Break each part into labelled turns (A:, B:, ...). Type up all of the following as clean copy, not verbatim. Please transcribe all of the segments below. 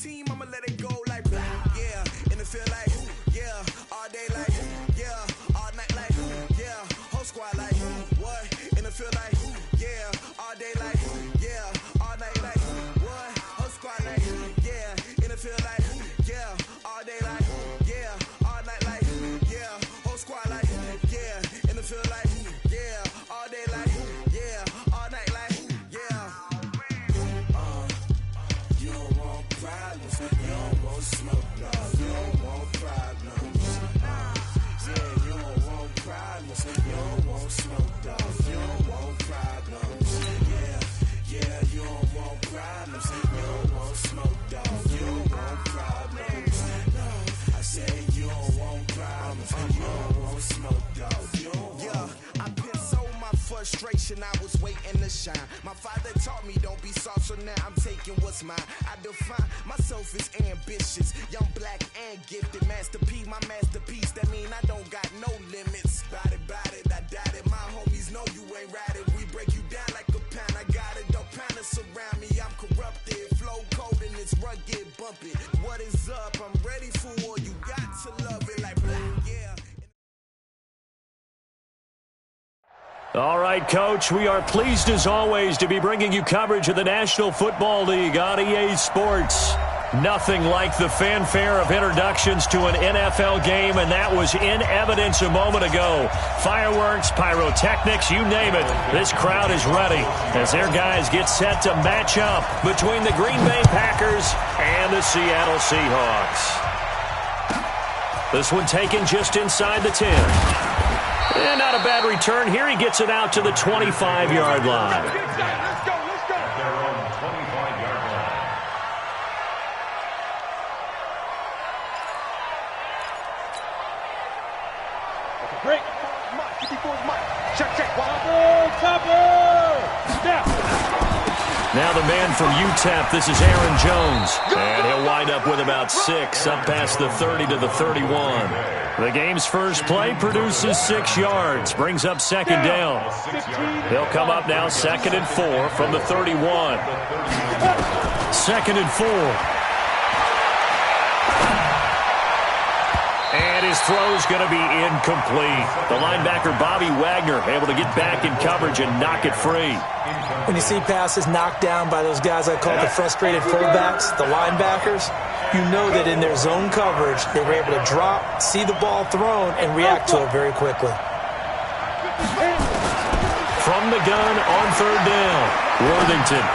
A: team, I'ma let it go like, yeah. In the field like, yeah. All day like, yeah. All night like, yeah. Whole squad like, what? In the field like, yeah. All day like, yeah. All night like, what? Whole squad like, yeah. In the field like, yeah. All day like, yeah. All night like, yeah. Whole squad like, yeah. In the field like, yeah. All day like, yeah. All night like, yeah. You don't want problems. You don't want smoke, no. You don't want problems. Yeah, you don't want problems. You don't want smoke, dog. You don't want problems. Yeah, you don't want problems. You don't want smoke, dog. You don't want problems. No, I said you don't want problems. You don't want smoke, dog. You don't want. Yeah, I put so my frustration. I was waiting to shine. My father taught me don't be soft, so now I'm taking what's mine. I define myself as ambitious, young, black, and gifted. Masterpiece, my masterpiece. That mean I don't got no limits. Bout it, I doubt it. My homies know you ain't ride it. We break you down like a pound. I got it, don't pound it surround me. I'm corrupted, flow cold and it's rugged, bump it. What is up? I'm ready for war. You got to love it like black, yeah.
B: All right, Coach, we are pleased as always to be bringing you coverage of the National Football League on EA Sports. Nothing like the fanfare of introductions to an NFL game, and that was in evidence a moment ago. Fireworks, pyrotechnics, you name it. This crowd is ready as their guys get set to match up between the Green Bay Packers and the Seattle Seahawks. This one taken just inside the 10. And not a bad return here. He gets it out to the 25-yard line.
C: Let's go. Their own 25-yard line. Okay, break. Mike, 54's Mike. Check. Topper. Step.
B: Now the man from UTEP, this is Aaron Jones. And he'll wind up with about 6, up past the 30 to the 31. The game's first play produces 6 yards, brings up second down. They'll come up now 2nd and 4 from the 31. 2nd and 4. And his throw's going to be incomplete. The linebacker, Bobby Wagner, able to get back in coverage and knock it free.
D: When you see passes knocked down by those guys I call the frustrated fullbacks, the linebackers, you know that in their zone coverage, they were able to drop, see the ball thrown, and react to it very quickly.
B: From the gun on 3rd down, Worthington.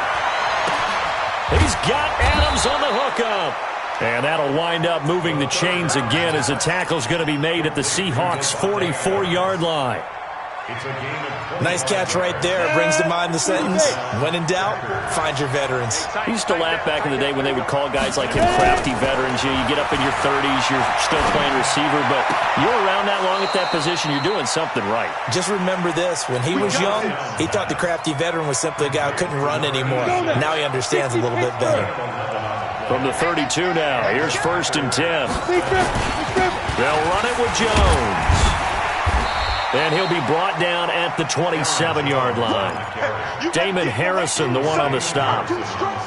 B: He's got Adams on the hookup. And that'll wind up moving the chains again as the tackle's going to be made at the Seahawks' 44-yard line.
D: Nice catch right there. Brings to mind the sentence, when in doubt, find your veterans.
B: I used to laugh back in the day when they would call guys like him crafty veterans. You get up in your 30s, you're still playing receiver, but you're around that long at that position, you're doing something right.
D: Just remember this. When he was young, he thought the crafty veteran was simply a guy who couldn't run anymore. Now he understands a little bit better.
B: From the 32 now, here's 1st and 10. They'll run it with Jones. And he'll be brought down at the 27-yard line. Damon Harrison, the one on the stop.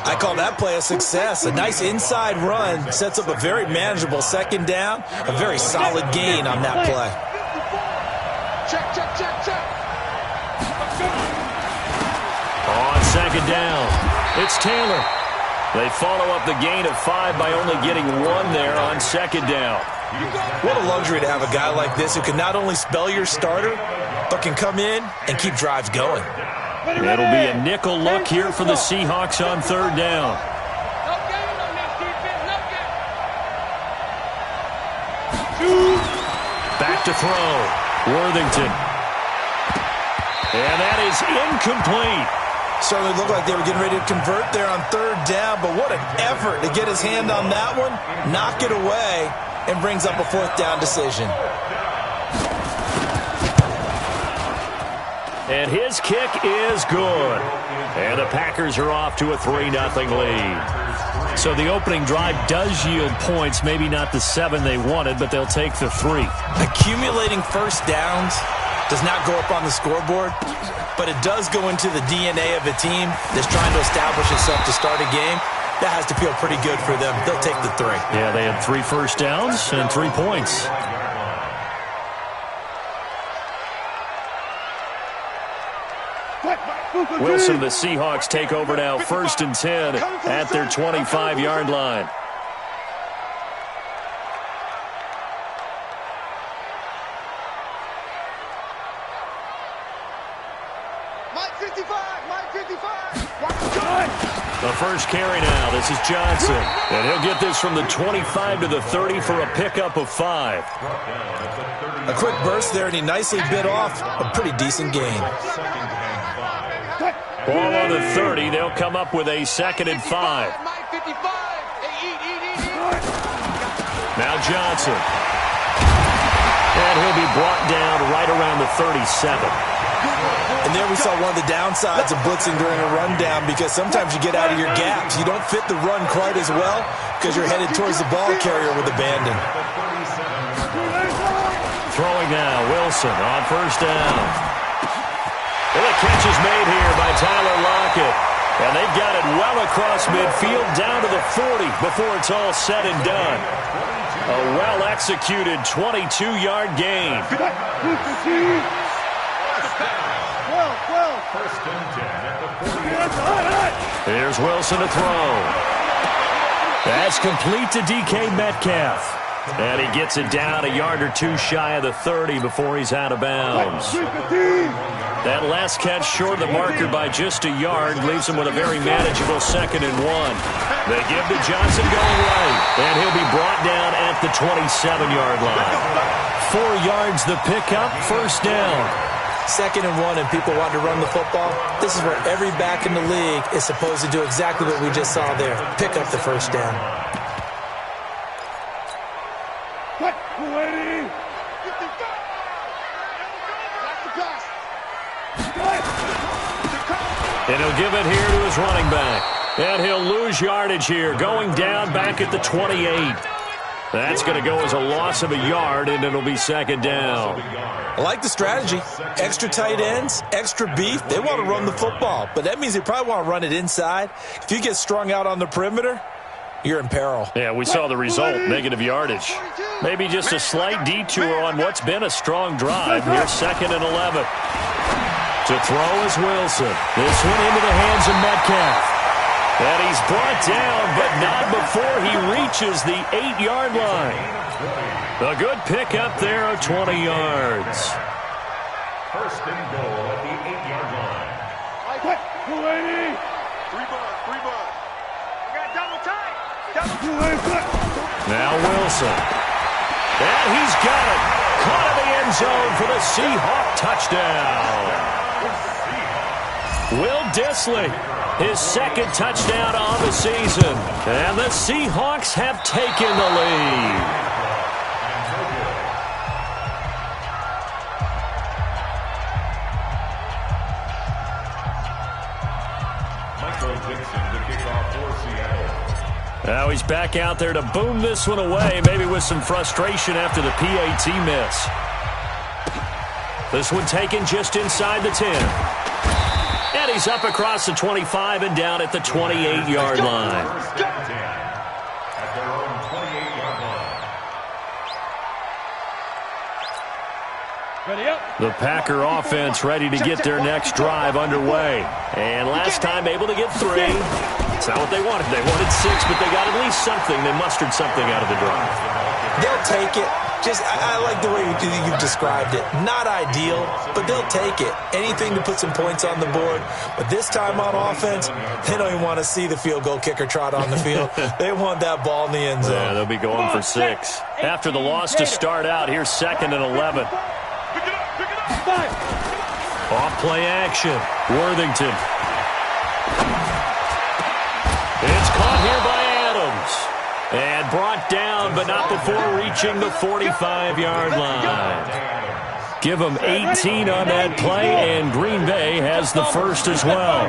D: I call that play a success. A nice inside run sets up a very manageable 2nd down. A very solid gain on that play.
C: Check.
B: On 2nd down, it's Taylor. They follow up the gain of 5 by only getting 1 there on 2nd down.
D: What a luxury to have a guy like this who can not only spell your starter, but can come in and keep drives going.
B: It'll be a nickel look here for the Seahawks on 3rd down. Back to throw. Worthington. And that is incomplete.
D: Certainly looked like they were getting ready to convert there on 3rd down, but what an effort to get his hand on that one, knock it away, and brings up a 4th down decision.
B: And his kick is good. And the Packers are off to a 3-0 lead. So the opening drive does yield points, maybe not the 7 they wanted, but they'll take the 3.
D: Accumulating first downs does not go up on the scoreboard, but it does go into the DNA of a team that's trying to establish itself to start a game. That has to feel pretty good for them. They'll take the 3.
B: Yeah, they had 3 first downs and 3 points. Wilson and the Seahawks take over now, 1st and 10 at their 25-yard line. The first carry now. This is Johnson. And he'll get this from the 25 to the 30 for a pickup of 5.
D: A quick burst there, and he nicely bit off a pretty decent gain.
B: Ball on the 30. They'll come up with a 2nd and 5. Now Johnson. And he'll be brought down right around the 37.
D: And there we saw one of the downsides of blitzing during a rundown, because sometimes you get out of your gaps. You don't fit the run quite as well because you're headed towards the ball carrier with abandon.
B: Throwing now, Wilson on 1st down. And the catch is made here by Tyler Lockett. And they've got it well across midfield down to the 40 before it's all said and done. A well-executed 22-yard gain. Here's Wilson to throw. That's complete to DK Metcalf. And he gets it down a yard or 2 shy of the 30 before he's out of bounds. That last catch short of the marker by just a yard leaves him with a very manageable 2nd and 1. They give to Johnson going right, and he'll be brought down at the 27-yard line. 4 yards the pickup, 1st down.
D: 2nd and 1, and people want to run the football. This is where every back in the league is supposed to do exactly what we just saw there. Pick up the 1st down.
B: And he'll give it here to his running back. And he'll lose yardage here, going down back at the 28. That's going to go as a loss of a yard, and it'll be 2nd down.
D: I like the strategy. Extra tight ends, extra beef. They want to run the football, but that means they probably want to run it inside. If you get strung out on the perimeter, you're in peril.
B: Yeah, we saw the result, negative yardage. Maybe just a slight detour on what's been a strong drive. Here's 2nd and 11. To throw is Wilson. This one into the hands of Metcalf. And he's brought down, but not before he reaches the 8-yard line. A good pickup there of 20 yards.
C: 1st and goal at the 8-yard line.
B: Now Wilson. And he's got it. Caught in the end zone for the Seahawk touchdown. Will Dissly, his 2nd touchdown on the season. And the Seahawks have taken the lead. Now he's back out there to boom this one away, maybe with some frustration after the PAT miss. This one taken just inside the 10. And he's up across the 25 and down at the 28-yard line.
C: At their own 28-yard line.
B: The Packer offense ready to get their next drive underway. And last time able to get 3. It's not what they wanted. They wanted 6, but they got at least something. They mustered something out of the drive.
D: They'll take it. I like the way you've described it. Not ideal, but they'll take it. Anything to put some points on the board. But this time on offense, they don't even want to see the field goal kicker trot on the field. They want that ball in the end zone.
B: Yeah, they'll be going for 6. After the loss to start out, here's 2nd and 11. Off play action. Worthington. It's caught here by Adams. And brought down, but not before reaching the 45-yard line. Give them 18 on that play, and Green Bay has the 1st as well.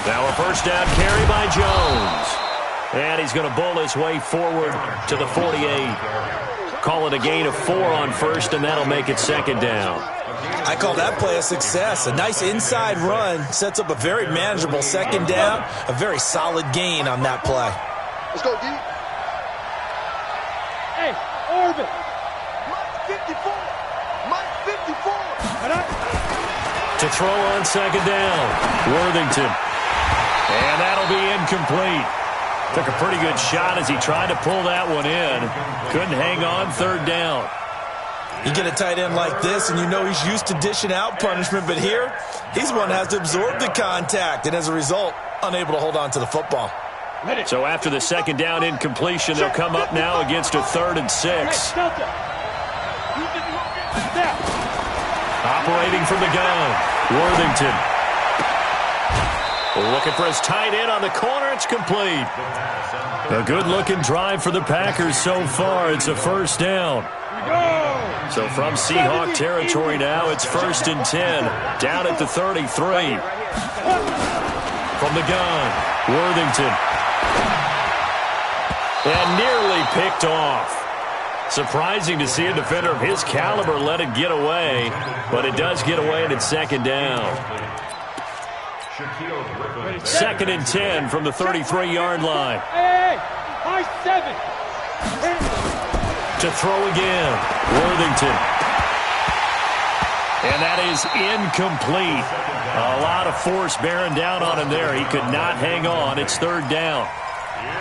B: Now a 1st down carry by Jones. And he's going to bull his way forward to the 48. call it a gain of 4 on first, and that'll make it second down.
D: I call that play a success. A nice inside run sets up a very manageable second down, a very solid gain on that play.
E: Let's go, D. Hey, Orbit. Mike 54. Mike 54.
B: To throw on second down, Worthington. And that'll be incomplete. Took a pretty good shot as he tried to pull that one in. Couldn't hang on third down.
D: You get a tight end like this, and you know he's used to dishing out punishment, but here, he's one that has to absorb the contact, and as a result, unable to hold on to the football.
B: So after the second down incompletion, they'll come up now against a 3rd and 6. Operating from the gun, Worthington. Looking for his tight end on the corner. It's complete. A good-looking drive for the Packers so far. It's a first down. So from Seahawk territory now, it's 1st and 10. Down at the 33. From the gun, Worthington. And nearly picked off. Surprising to see a defender of his caliber let it get away, but it does get away and it's second down. 2nd and 10 from the 33-yard line.
E: Hey, high 7.
B: To throw again, Worthington. And that is incomplete. A lot of force bearing down on him there. He could not hang on. It's 3rd down.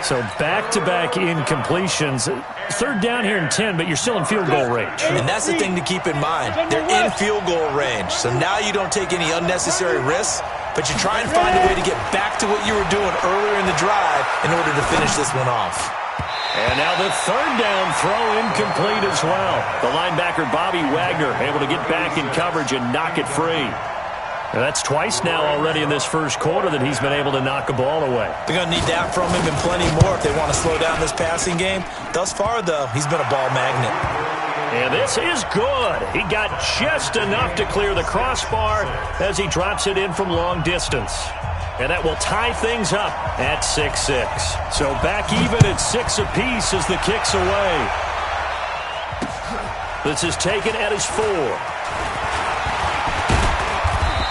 F: So back-to-back incompletions. 3rd down here in 10, but you're still in field goal range.
D: And that's the thing to keep in mind. They're in field goal range. So now you don't take any unnecessary risks, but you try and find a way to get back to what you were doing earlier in the drive in order to finish this one off.
B: And now the 3rd down throw incomplete as well. The linebacker Bobby Wagner able to get back in coverage and knock it free.
F: And that's twice now already in this first quarter that he's been able to knock a ball away.
D: They're going to need that from him and plenty more if they want to slow down this passing game. Thus far, though, he's been a ball magnet.
B: And this is good. He got just enough to clear the crossbar as he drops it in from long distance. And that will tie things up at 6-6. So back even at 6 apiece as the kick's away. This is taken at his 4.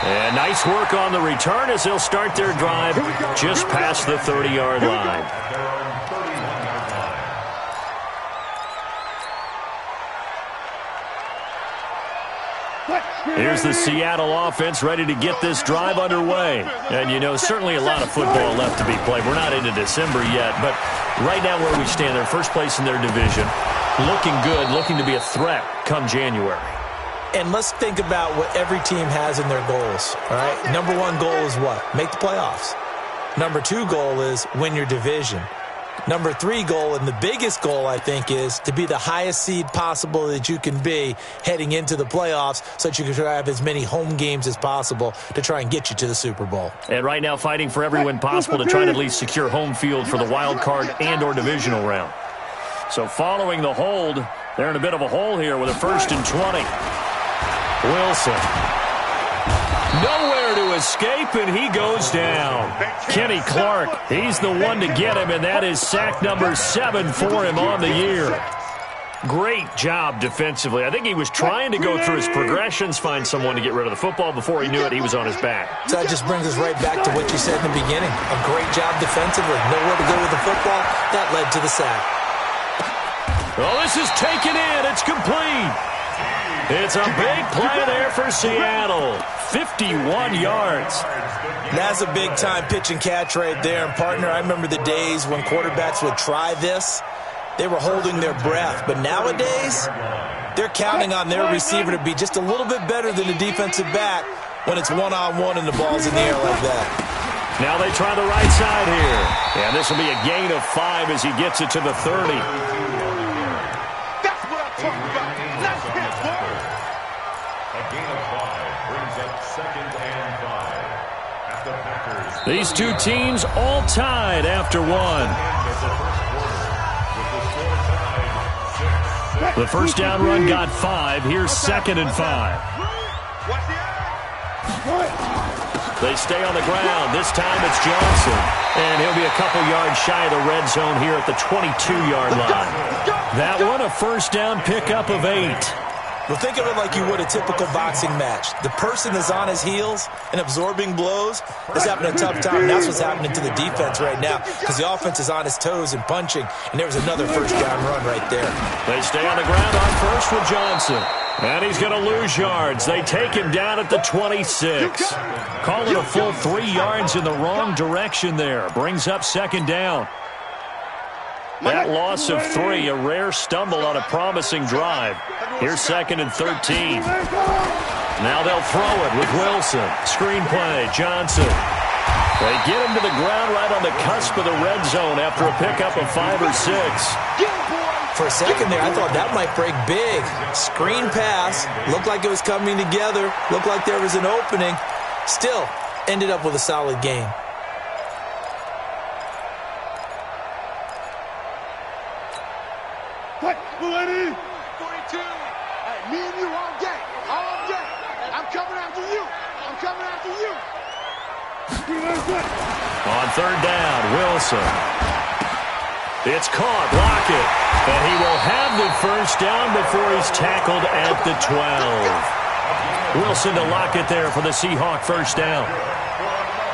B: And nice work on the return as they'll start their drive just past the 30-yard line. Here's the Seattle offense ready to get this drive underway. And, you know, certainly a lot of football left to be played. We're not into December yet, but right now where we stand, they're first place in their division. Looking good, looking to be a threat come January.
D: And let's think about what every team has in their goals, all right? Number 1 goal is what? Make the playoffs. Number 2 goal is win your division. Number 3 goal, and the biggest goal, I think, is to be the highest seed possible that you can be heading into the playoffs so that you can try to have as many home games as possible to try and get you to the Super Bowl.
B: And right now fighting for every win possible to try to at least secure home field for the wild card and or divisional round. So following the hold, they're in a bit of a hole here with a 1st and 20. Wilson. Nowhere to escape, and he goes down. Kenny Clark, he's the one to get him, and that is sack number 7 for him on the year. Great job defensively. I think he was trying to go through his progressions, find someone to get rid of the football. Before he knew it, he was on his back.
D: So that just brings us right back to what you said in the beginning. A great job defensively. Nowhere to go with the football. That led to the sack.
B: Oh, this is taken in. It's complete. It's a big play there for Seattle. 51 yards.
D: That's a big-time pitch and catch right there. And, partner, I remember the days when quarterbacks would try this. They were holding their breath. But nowadays, they're counting on their receiver to be just a little bit better than the defensive back when it's one-on-one and the ball's in the air like that.
B: Now they try the right side here. And this will be a gain of 5 as he gets it to the 30.
E: That's what I'm talking about. Let's get forward.
C: A gain of 5 brings up 2nd and 5. At the Packers.
B: These two teams all tied after one. The first down run got 5. Here's 2nd and 5. They stay on the ground. This time it's Johnson. And he'll be a couple yards shy of the red zone here at the 22-yard line. That one, a first down pickup of 8.
D: Well, think of it like you would a typical boxing match. The person is on his heels and absorbing blows is having a tough time. That's what's happening to the defense right now because the offense is on his toes and punching, and there was another first down run right there.
B: They stay on the ground on first with Johnson. And he's going to lose yards. They take him down at the 26. Call it a full 3 yards in the wrong direction there. Brings up second down. That loss of 3, a rare stumble on a promising drive. Here's second and 13. Now they'll throw it with Wilson. Screen play, Johnson. They get him to the ground right on the cusp of the red zone after a pickup of 5 or 6.
D: For a second there, I thought that might break big. Screen pass. Looked like it was coming together. Looked like there was an opening. Still, ended up with a solid game.
E: Ready?
G: 42. Hey, me and you all day. All day. I'm coming after you. I'm coming after you.
B: On third down, Wilson. It's caught. Lockett. And he will have the first down before he's tackled at the 12. Wilson to Lockett there for the Seahawk first down.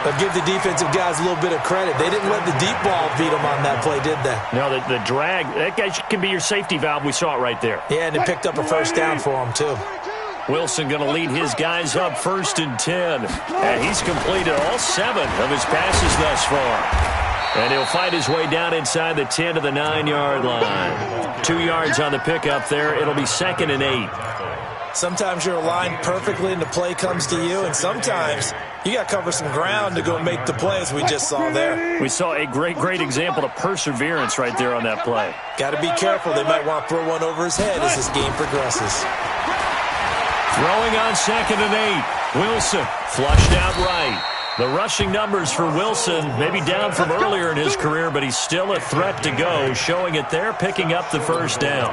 D: But give the defensive guys a little bit of credit. They didn't let the deep ball beat them on that play, did they?
B: No, the drag, that guy can be your safety valve. We saw it right there.
D: Yeah, and it picked up a first down for him, too.
B: Wilson going to lead his guys up first and 10. And he's completed all 7 of his passes thus far. And he'll fight his way down inside the 10 to the 9-yard line. 2 yards on the pickup there. It'll be second and 8.
D: Sometimes you're aligned perfectly and the play comes to you, and sometimes you got to cover some ground to go make the play, as we just saw there.
B: We saw a great example of perseverance right there on that play.
D: Got to be careful. They might want to throw one over his head as this game progresses.
B: Throwing on second and 8. Wilson flushed out right. The rushing numbers for Wilson maybe down from earlier in his career, but he's still a threat to go, showing it there, picking up the first down.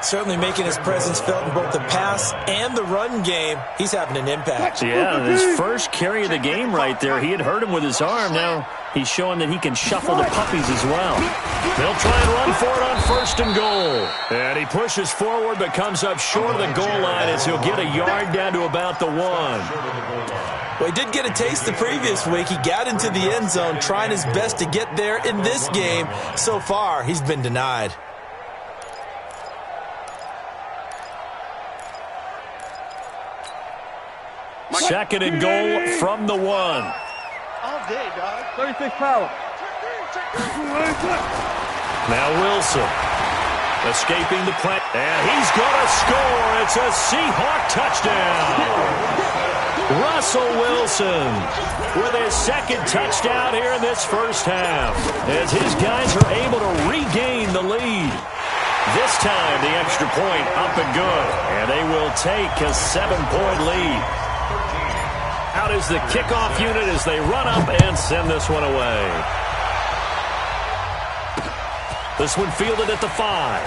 D: Certainly making his presence felt in both the pass and the run game. He's having an impact.
B: Yeah, his first carry of the game right there. He had hurt him with his arm. Now he's showing that he can shuffle the puppies as well. They'll try and run for it on first and goal. And he pushes forward but comes up short of the goal line as he'll get a yard down to about the 1.
D: Well, he did get a taste the previous week. He got into the end zone trying his best to get there in this game. So far, he's been denied.
B: Second and goal from the 1.
G: All day, dog.
E: 36 power.
B: Now Wilson escaping the play. And he's going to score. It's a Seahawk touchdown. Russell Wilson with his second touchdown here in this first half as his guys are able to regain the lead. This time the extra point up and good. And they will take a 7-point lead. Out is the kickoff unit as they run up and send this one away. This one fielded at the 5.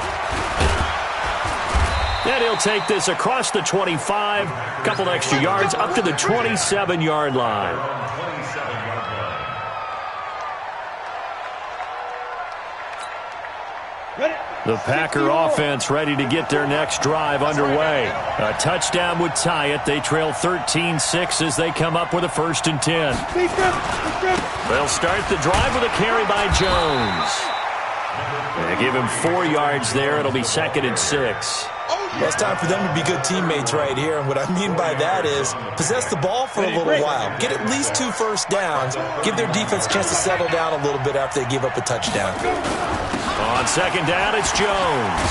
B: And he'll take this across the 25. Couple extra yards up to the 27-yard line. The Packer offense ready to get their next drive underway. A touchdown would tie it. They trail 13-6 as they come up with a first and 10. They'll start the drive with a carry by Jones. They give him 4 yards there. It'll be second and 6.
D: Well, it's time for them to be good teammates right here. And what I mean by that is possess the ball for a little while. Get at least 2 first downs. Give their defense a chance to settle down a little bit after they give up a touchdown.
B: On second down, it's Jones.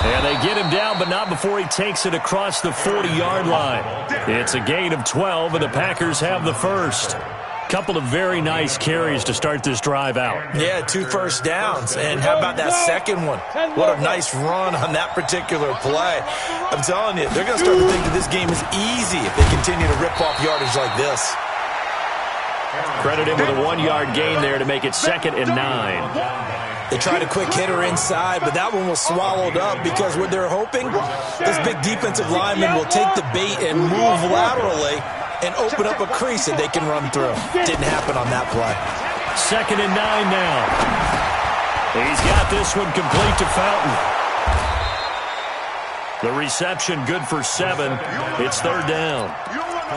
B: And they get him down, but not before he takes it across the 40-yard line. It's a gain of 12, and the Packers have the first. Couple of very nice carries to start this drive out.
D: Yeah, 2 first downs. And how about that second one? What a nice run on that particular play. I'm telling you, they're going to start to think that this game is easy if they continue to rip off yardage like this.
B: Credit him with a 1-yard gain there to make it second and 9.
D: They tried a quick hitter inside, but that one was swallowed up because what they're hoping, this big defensive lineman will take the bait and move laterally and open up a crease that they can run through. Didn't happen on that play.
B: 2nd and 9 now. He's got this one complete to Fountain. The reception good for 7. It's 3rd down.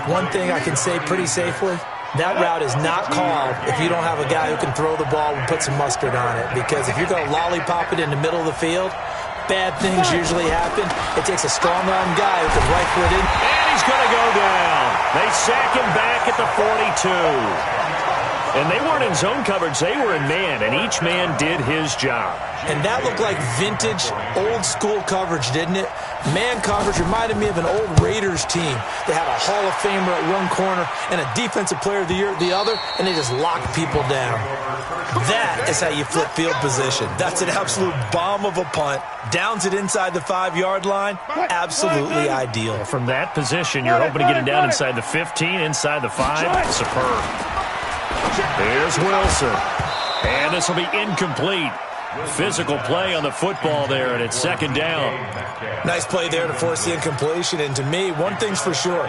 D: One thing I can say pretty safely, that route is not called if you don't have a guy who can throw the ball and put some mustard on it. Because if you're going to lollipop it in the middle of the field, bad things usually happen. It takes a strong-arm guy who can right foot in.
B: And he's going to go down. They sack him back at the 42. And they weren't in zone coverage. They were in man, and each man did his job.
D: And that looked like vintage, old-school coverage, didn't it? Man coverage reminded me of an old Raiders team. They had a Hall of Famer at one corner and a Defensive Player of the Year at the other, and they just locked people down. That is how you flip field position. That's an absolute bomb of a punt. Downs it inside the 5-yard line. Absolutely ideal.
B: From that position, you're hoping to get it down inside the 15, inside the 5. Superb. Here's Wilson. And this will be incomplete. Physical play on the football there, and it's 2nd down.
D: Nice play there to force the incompletion. And to me, one thing's for sure.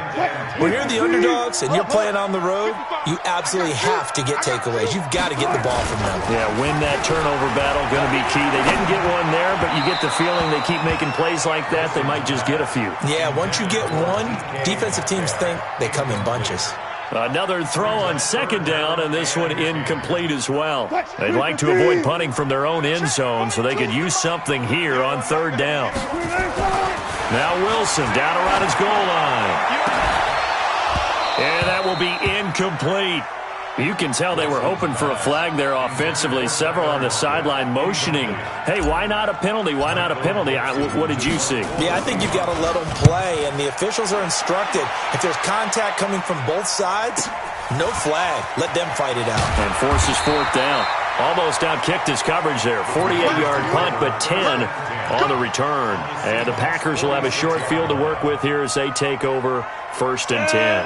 D: When you're the underdogs and you're playing on the road, you absolutely have to get takeaways. You've got to get the ball from them.
B: Yeah, win that turnover battle, going to be key. They didn't get one there, but you get the feeling they keep making plays like that, they might just get a few.
D: Yeah, once you get one, defensive teams think they come in bunches.
B: Another throw on 2nd down, and this one incomplete as well. They'd like to avoid punting from their own end zone so they could use something here on 3rd down. Now Wilson down around his goal line. And that will be incomplete. You can tell they were hoping for a flag there offensively. Several on the sideline motioning, hey, why not a penalty? Why not a penalty? What did you see?
D: Yeah, I think you've got to let them play, and the officials are instructed. If there's contact coming from both sides, no flag. Let them fight it out.
B: And forces 4th down. Almost outkicked his coverage there. 48-yard punt, but 10 on the return. And the Packers will have a short field to work with here as they take over 1st and 10.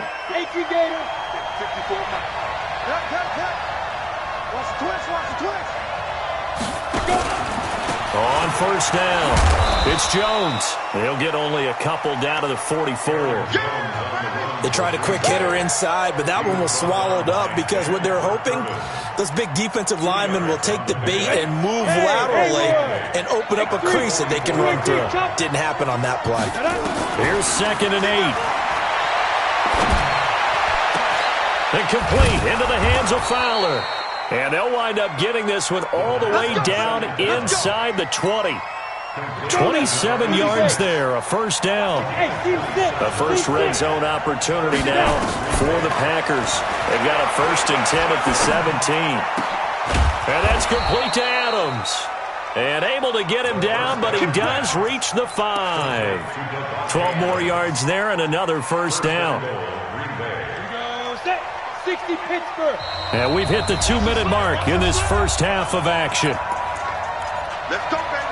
B: On 1st down, it's Jones. They'll get only a couple down to the 44.
D: They tried a quick hitter inside, but that one was swallowed up because what they're hoping, those big defensive linemen will take the bait and move laterally and open up a crease that they can run through. Didn't happen on that play.
B: Here's 2nd and 8. Incomplete into the hands of Fowler. And they'll wind up getting this one all the way down inside the 20. 27 yards there, a 1st down. A first red zone opportunity now for the Packers. They've got a 1st and 10 at the 17. And that's complete to Adams. And able to get him down, but he does reach the 5. 12 more yards there and another 1st down.
E: 60 Pittsburgh.
B: And we've hit the 2-minute mark in this first half of action.
G: Let's go, baby.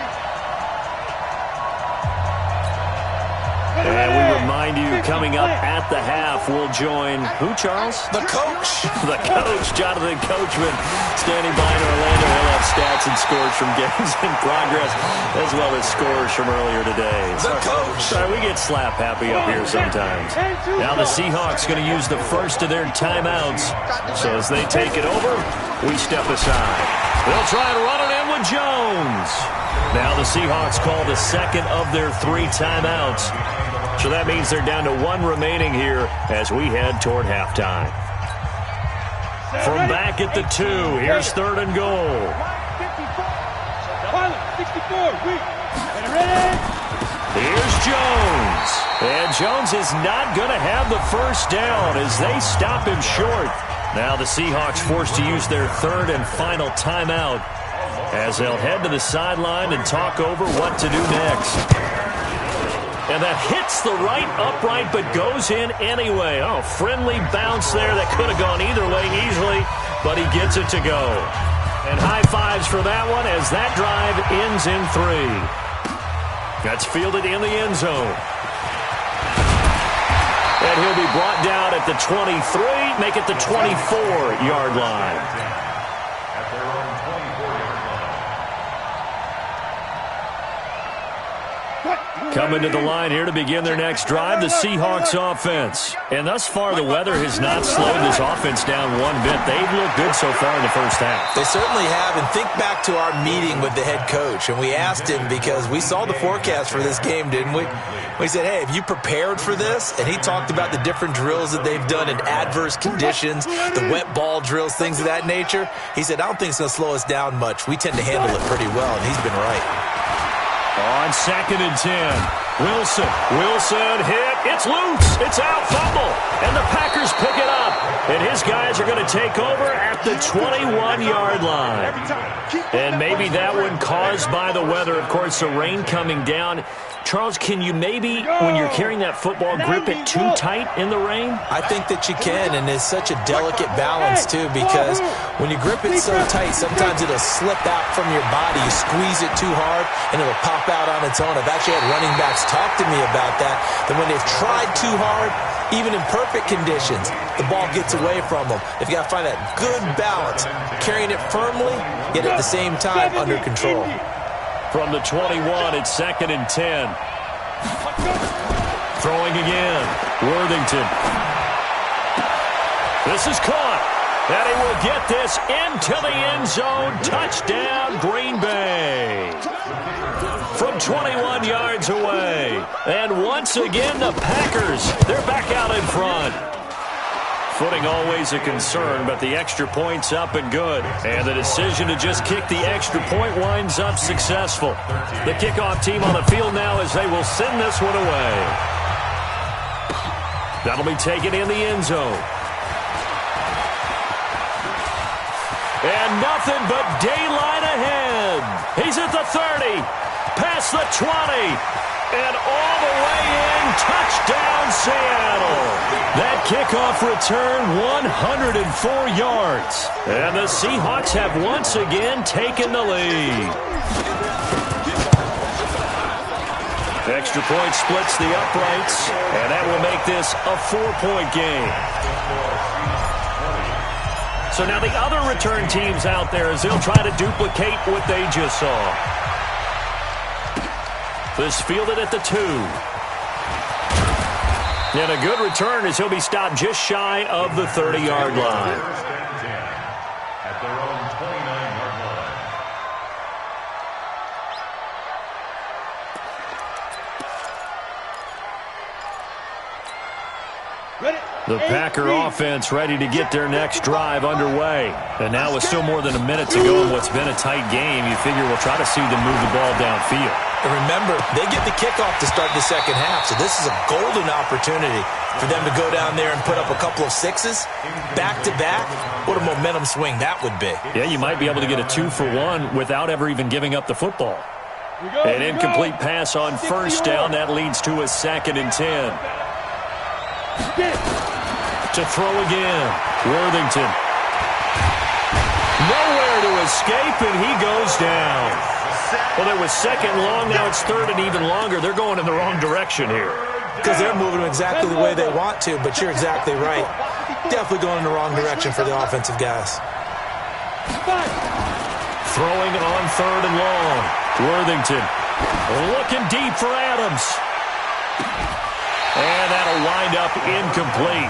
B: And we remind you, coming up at the half, we'll join who, Charles?
D: The coach.
B: The coach, Jonathan Coachman, standing by in Orlando. He'll have stats and scores from games in progress, as well as scores from earlier today.
D: The coach.
B: Sorry, we get slap happy up here sometimes. Now the Seahawks going to use the first of their timeouts. So as they take it over, we step aside. They'll try and run it in with Jones. Now the Seahawks call the 2nd of their 3 timeouts. So that means they're down to 1 remaining here as we head toward halftime. From back at the 2, here's 3rd and goal.
E: 64.
B: Here's Jones. And Jones is not going to have the 1st down as they stop him short. Now the Seahawks forced to use their 3rd and final timeout as they'll head to the sideline and talk over what to do next. And that hits the right upright but goes in anyway. Oh, friendly bounce there that could have gone either way easily, but he gets it to go. And high fives for that one as that drive ends in 3. That's fielded in the end zone. And he'll be brought down at the 23, make it the 24-yard line.
C: At their own 24-yard line.
B: Coming to the line here to begin their next drive, the Seahawks offense. And thus far, the weather has not slowed this offense down one bit. They've looked good so far in the first half.
D: They certainly have. And think back to our meeting with the head coach. And we asked him, because we saw the forecast for this game, didn't we? We said, hey, have you prepared for this? And he talked about the different drills that they've done in adverse conditions, the wet ball drills, things of that nature. He said, I don't think it's going to slow us down much. We tend to handle it pretty well, and he's been right.
B: On 2nd and 10, Wilson hit. It's loose. It's out, fumble. And the Packers pick it up. And his guys are going to take over at the 21-yard line. And maybe that one caused by the weather. Of course, the rain coming down. Charles, can you maybe, when you're carrying that football, grip it too tight in the rain?
D: I think that you can, and it's such a delicate balance, too, because when you grip it so tight, sometimes it'll slip out from your body. You squeeze it too hard, and it'll pop out on its own. I've actually had running backs talk to me about that when they've tried too hard, even in perfect conditions, the ball gets away from them. They've got to find that good balance, carrying it firmly, yet at the same time under control.
B: From the 21, it's 2nd and 10. Throwing again. Worthington. This is caught. And he will get this into the end zone. Touchdown, Green Bay. From 21 yards away. And once again, the Packers, they're back out in front. Footing always a concern, but the extra point's up and good. And the decision to just kick the extra point winds up successful. The kickoff team on the field now as they will send this one away. That'll be taken in the end zone. And nothing but daylight ahead. He's at the 30, past the 20. And all the way in, touchdown Seattle. That kickoff return, 104 yards. And the Seahawks have once again taken the lead. Extra point splits the uprights, and that will make this a 4-point game. So now the other return teams out there as they'll try to duplicate what they just saw. This fielded at the 2. And a good return as he'll be stopped just shy of the 30-yard line.
C: At their own 29-yard line.
B: The Packer offense ready to get their next drive underway. And now with still more than a minute to go in what's been a tight game, you figure we'll try to see them move the ball downfield.
D: And remember, they get the kickoff to start the second half, so this is a golden opportunity for them to go down there and put up a couple of sixes back-to-back. What a momentum swing that would be.
B: Yeah, you might be able to get a 2-for-1 without ever even giving up the football. An incomplete pass on first down. That leads to a 2nd and 10. To throw again. Worthington. Nowhere to escape, and he goes down. Well, it was 2nd long. Now it's 3rd and even longer. They're going in the wrong direction here.
D: Because they're moving them exactly the way they want to, but you're exactly right. Definitely going in the wrong direction for the offensive guys.
B: Throwing on 3rd and long. Worthington looking deep for Adams. And that'll wind up incomplete.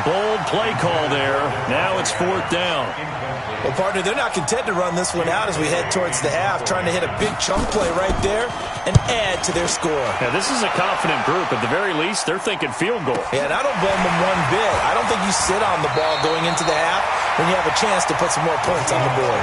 B: Bold play call there. Now it's 4th down.
D: Well, partner, they're not content to run this one out as we head towards the half, trying to hit a big chunk play right there and add to their score.
B: Now, this is a confident group. At the very least, they're thinking field goal.
D: Yeah, and I don't blame them one bit. I don't think you sit on the ball going into the half when you have a chance to put some more points on the board.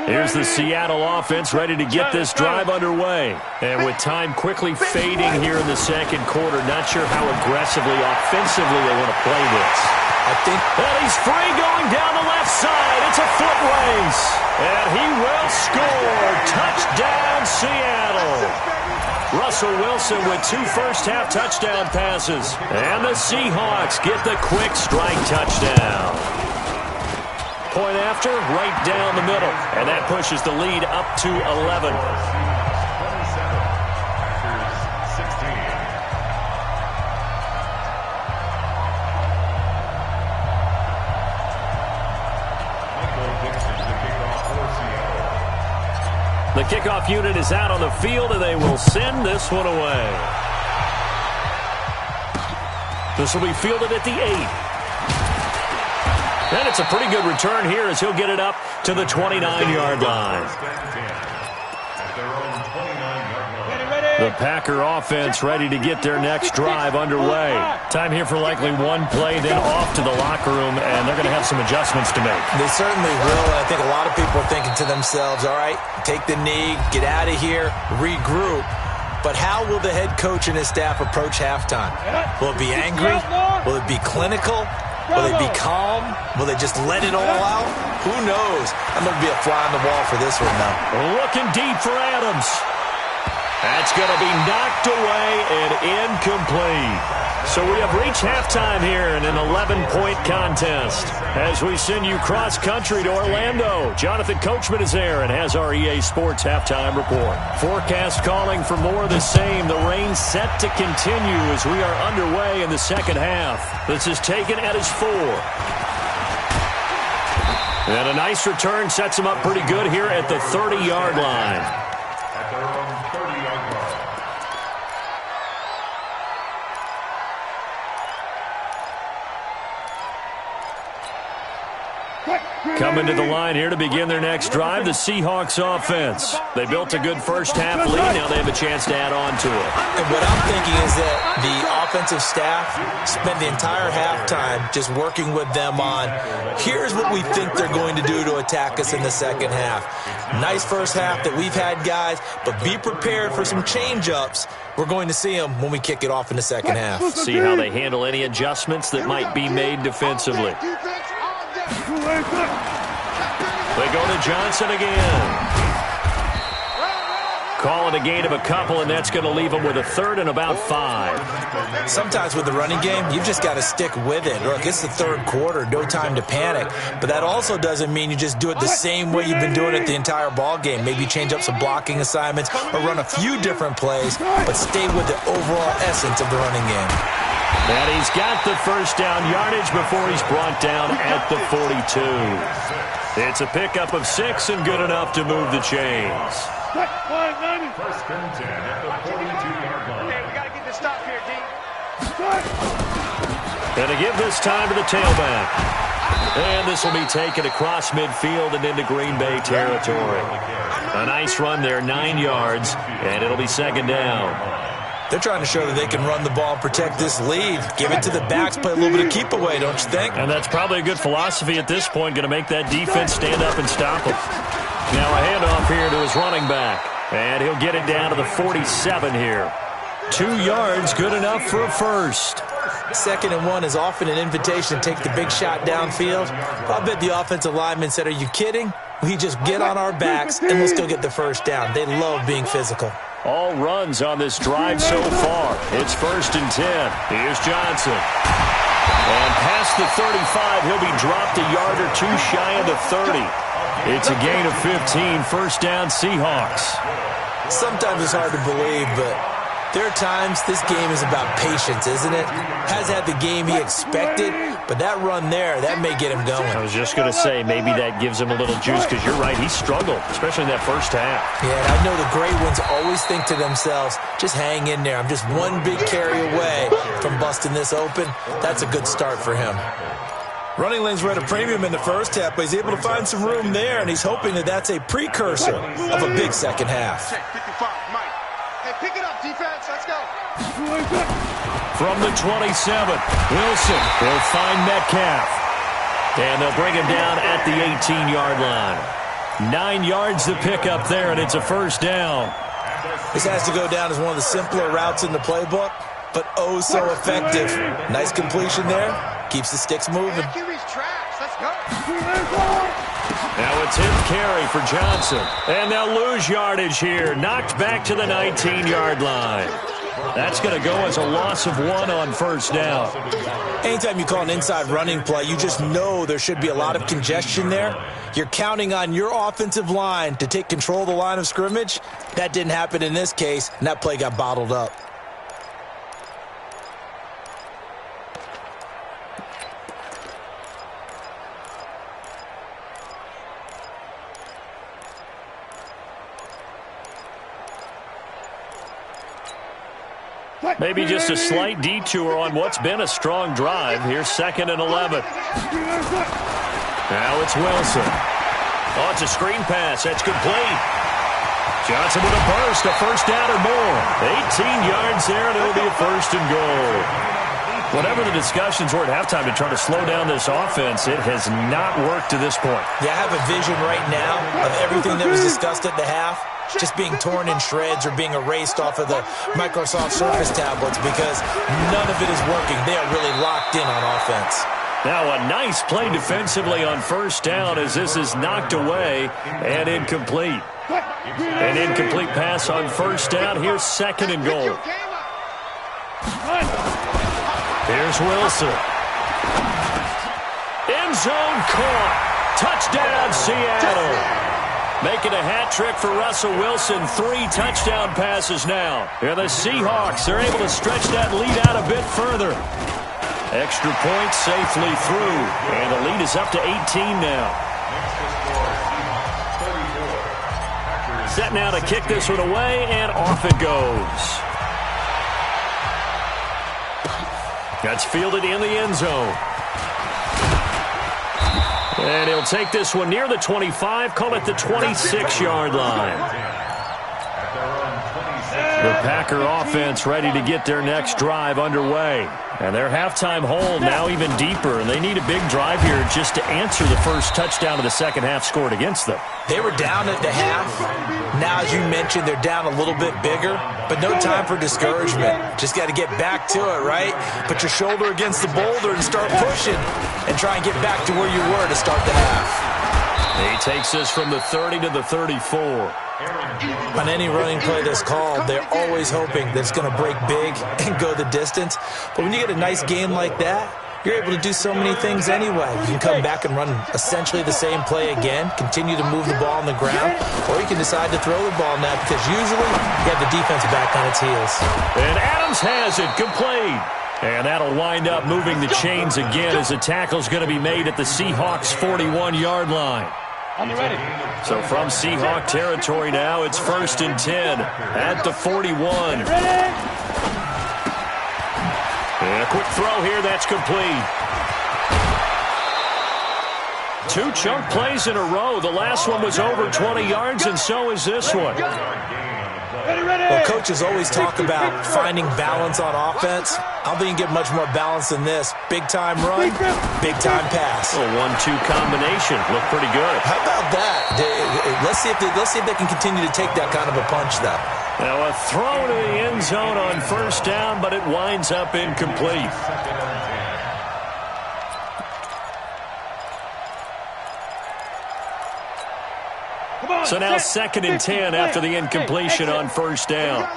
B: Here's the Seattle offense ready to get this drive underway. And with time quickly fading here in the second quarter, not sure how aggressively, offensively they want to play this.
D: I think
B: that he's free going down the left side. It's a foot race. And he will score. Touchdown, Seattle. Russell Wilson with 2 first-half touchdown passes. And the Seahawks get the quick strike touchdown. Point after, right down the middle. And that pushes the lead up to 11. The kickoff unit is out on the field, and they will send this one away. This will be fielded at the 8. And it's a pretty good return here as he'll get it up to the 29-yard line. The Packer offense ready to get their next drive underway. Time here for likely one play, then off to the locker room, and they're going to have some adjustments to make.
D: They certainly will, and I think a lot of people are thinking to themselves, all right, take the knee, get out of here, regroup. But how will the head coach and his staff approach halftime? Will it be angry? Will it be clinical? Will they be calm? Will they just let it all out? Who knows? I'm going to be a fly on the wall for this one, though.
B: Looking deep for Adams. That's going to be knocked away and incomplete. So we have reached halftime here in an 11-point contest. As we send you cross-country to Orlando, Jonathan Coachman is there and has our EA Sports halftime report. Forecast calling for more of the same. The rain set to continue as we are underway in the second half. This is taken at his 4. And a nice return sets him up pretty good here at the 30-yard line. Coming to the line here to begin their next drive, the Seahawks offense. They built a good first-half lead. Now they have a chance to add on to it.
D: And what I'm thinking is that the offensive staff spent the entire halftime just working with them on, here's what we think they're going to do to attack us in the second half. Nice first half that we've had, guys, but be prepared for some change-ups. We're going to see them when we kick it off in the second half.
B: See how they handle any adjustments that might be made defensively. They go to Johnson again. Call it a gain of a couple, and that's going to leave them with a third and about 5.
D: Sometimes with the running game, you've just got to stick with it. Look, it's the third quarter, no time to panic. But that also doesn't mean you just do it the same way you've been doing it the entire ball game. Maybe change up some blocking assignments or run a few different plays, but stay with the overall essence of the running game.
B: And he's got the first down yardage before he's brought down at the 42. It's a pickup of 6 and good enough to move the chains.
C: First and 10 at the 42-yard line.
G: Okay, we got to get this stop here, D.
B: And to give this time to the tailback. And this will be taken across midfield and into Green Bay territory. A nice run there, 9 yards, and it'll be second down.
D: They're trying to show that they can run the ball and protect this lead. Give it to the backs, play a little bit of keep away, don't you think?
B: And that's probably a good philosophy at this point, going to make that defense stand up and stop them. Now a handoff here to his running back. And he'll get it down to the 47 here. 2 yards, good enough for a first.
D: 2nd and 1 is often an invitation to take the big shot downfield. I bet the offensive lineman said, are you kidding? We just get on our backs and we'll still get the first down. They love being physical.
B: All runs on this drive so far. It's 1st and 10. Here's Johnson. And past the 35, he'll be dropped a yard or 2 shy of the 30. It's a gain of 15, first down Seahawks.
D: Sometimes it's hard to believe, but there are times this game is about patience, isn't it? Has had the game he expected, but that run there, that may get him going.
B: I was just going to say, maybe that gives him a little juice, because you're right, he struggled, especially in that first half.
D: Yeah, and I know the great ones always think to themselves, just hang in there. I'm just one big carry away from busting this open. That's a good start for him. Running lanes were at a premium in the first half, but he's able to find some room there, and he's hoping that that's a precursor of a big second half.
G: Check 55, Mike. Hey, pick it up, defense. Let's go.
B: From the 27, Wilson will find Metcalf. And they'll bring him down at the 18-yard line. 9 yards to pick up there, and it's a first down.
D: This has to go down as one of the simpler routes in the playbook, but oh so effective. Nice completion there. Keeps the sticks moving.
G: QB's trash. Let's go.
B: Now a 10th carry for Johnson. And they'll lose yardage here. Knocked back to the 19-yard line. That's going to go as a loss of 1 on first down.
D: Anytime you call an inside running play, you just know there should be a lot of congestion there. You're counting on your offensive line to take control of the line of scrimmage. That didn't happen in this case, and that play got bottled up.
B: Maybe just a slight detour on what's been a strong drive. Here's 2nd and 11. Now it's Wilson. Oh, it's a screen pass. That's complete. Johnson with a burst, a first down or more. 18 yards there, and it'll be a 1st and goal. Whatever the discussions were at halftime to try to slow down this offense, it has not worked to this point.
D: Yeah, I have a vision right now of everything that was discussed at the half just being torn in shreds or being erased off of the Microsoft Surface tablets because none of it is working. They are really locked in on offense.
B: Now a nice play defensively on 1st down as this is knocked away and incomplete. An incomplete pass on 1st down. Here's 2nd and goal. Here's Wilson. End zone caught. Touchdown, Seattle. Making a hat trick for Russell Wilson. 3 touchdown passes now. And the Seahawks, they're able to stretch that lead out a bit further. Extra point safely through. And the lead is up to 18 now. Set now to kick this one away, and off it goes. That's fielded in the end zone. And he'll take this one near the 25, call it the 26-yard line. The Packer offense ready to get their next drive underway. And their halftime hole now even deeper, and they need a big drive here just to answer the first touchdown of the second half scored against them.
D: They were down at the half. Now, as you mentioned, they're down a little bit bigger, but no time for discouragement. Just got to get back to it, right? Put your shoulder against the boulder and start pushing and try and get back to where you were to start the half.
B: He takes this from the 30 to the 34.
D: On any running play that's called, they're always hoping that it's going to break big and go the distance. But when you get a nice game like that, you're able to do so many things anyway. You can come back and run essentially the same play again, continue to move the ball on the ground, or you can decide to throw the ball now because usually you have the defense back on its heels.
B: And Adams has it complete. And that'll wind up moving the chains again as the tackle's going to be made at the Seahawks' 41-yard line. So from Seahawk territory now, it's 1st and 10 at the 41. And a quick throw here, that's complete. 2 chunk plays in a row. The last one was over 20 yards, and so is this one.
D: Well, coaches always talk about finding balance on offense. I don't think you can get much more balance than this. Big-time run, big-time pass.
B: A 1-2 combination. Looked pretty good.
D: How about that? Let's see if they can continue to take that kind of a punch, though.
B: Now a throw to the end zone on 1st down, but it winds up incomplete. So now 2nd and 10 after the incompletion on 1st down.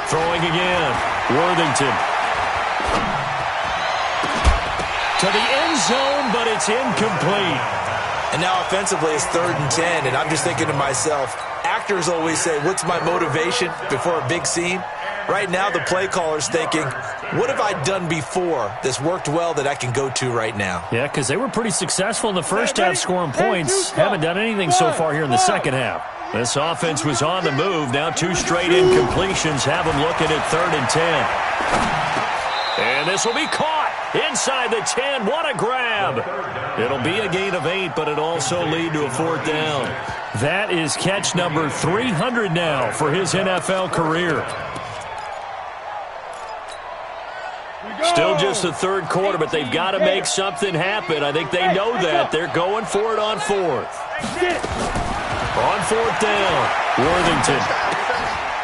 B: Throwing again. Worthington. To the end zone, but it's incomplete.
D: And now offensively it's 3rd and 10, and I'm just thinking to myself, actors always say, what's my motivation before a big scene? Right now the play caller's thinking, what have I done before that's worked well that I can go to right now?
F: Yeah, because they were pretty successful in the first half scoring points. Haven't done anything so far here in the second half.
B: This offense was on the move. Now 2 straight incompletions have them looking at 3rd and 10. And this will be caught inside the 10. What a grab. It'll be a gain of 8, but it'll also lead to a 4th down.
F: That is catch number 300 now for his NFL career.
B: Still just the 3rd quarter, but they've got to make something happen. I think they know that. They're going for it on 4th. On 4th down, Worthington.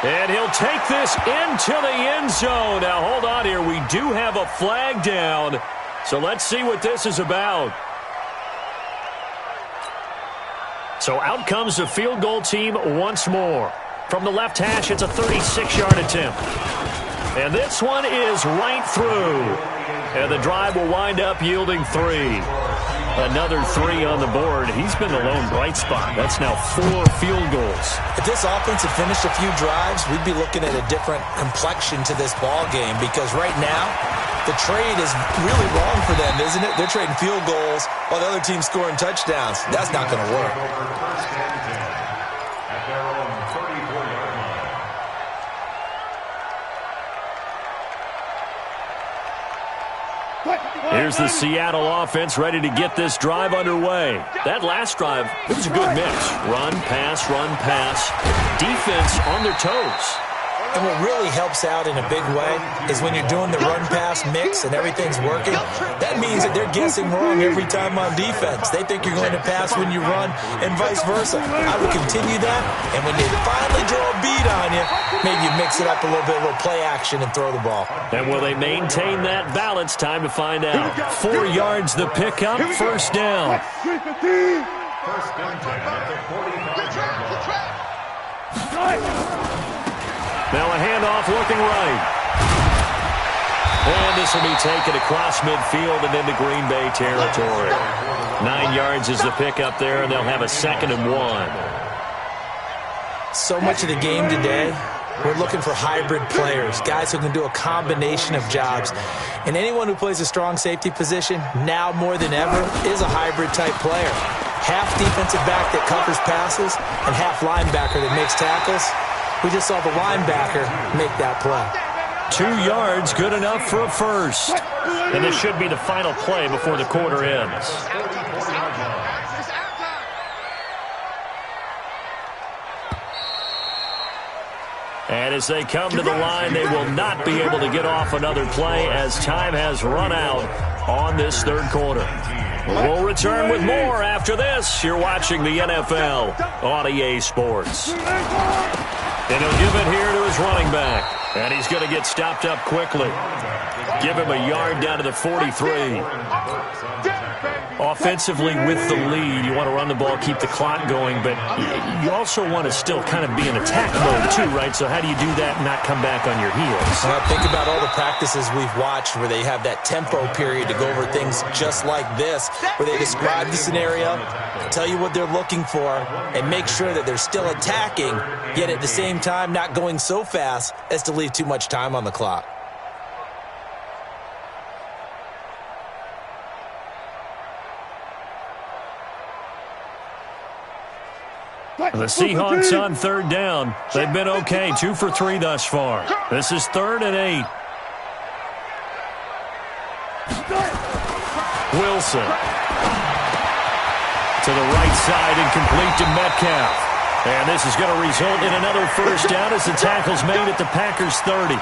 B: And he'll take this into the end zone. Now, hold on here. We do have a flag down. So let's see what this is about. So out comes the field goal team once more. From the left hash, it's a 36-yard attempt. And this one is right through. And the drive will wind up yielding 3. Another 3 on the board. He's been the lone bright spot. That's now 4 field goals.
D: If this offense had finished a few drives, we'd be looking at a different complexion to this ball game because right now, the trade is really wrong for them, isn't it? They're trading field goals while the other team's scoring touchdowns. That's not going to work.
B: Here's the Seattle offense ready to get this drive underway. That last drive, it was a good mix. Run, pass, defense on their toes.
D: And what really helps out in a big way is when you're doing the run-pass mix and everything's working, that means that they're guessing wrong every time on defense. They think you're going to pass when you run and vice versa. I would continue that, and when they finally draw a beat on you, maybe you mix it up a little play action and throw the ball.
B: And will they maintain that balance? Time to find out. 4 yards the pickup, first down.
C: First and 10 at the 45-yard line.
B: Now a handoff looking right. And this will be taken across midfield and into Green Bay territory. 9 yards is the pickup there, and they'll have a 2nd and 1.
D: So much of the game today, we're looking for hybrid players, guys who can do a combination of jobs. And anyone who plays a strong safety position, now more than ever, is a hybrid-type player. Half defensive back that covers passes and half linebacker that makes tackles. We just saw the linebacker make that play.
B: 2 yards, good enough for a first.
F: And this should be the final play before the quarter ends.
B: And as they come to the line, they will not be able to get off another play as time has run out on this third quarter. We'll return with more after this. You're watching the NFL on EA Sports. And he'll give it here to his running back. And he's going to get stopped up quickly. Give him a yard down to the 43. Offensively with the lead, you want to run the ball, keep the clock going, but you also want to still kind of be in attack mode too, right? So how do you do that and not come back on your heels?
D: Think about all the practices we've watched where they have that tempo period to go over things just like this, where they describe the scenario, tell you what they're looking for, and make sure that they're still attacking, yet at the same time not going so fast as to leave too much time on the clock.
B: The Seahawks on third down. They've been okay, 2 for 3 thus far. This is 3rd and 8. Wilson. To the right side and complete to Metcalf. And this is going to result in another first down as the tackle's made at the Packers' 30.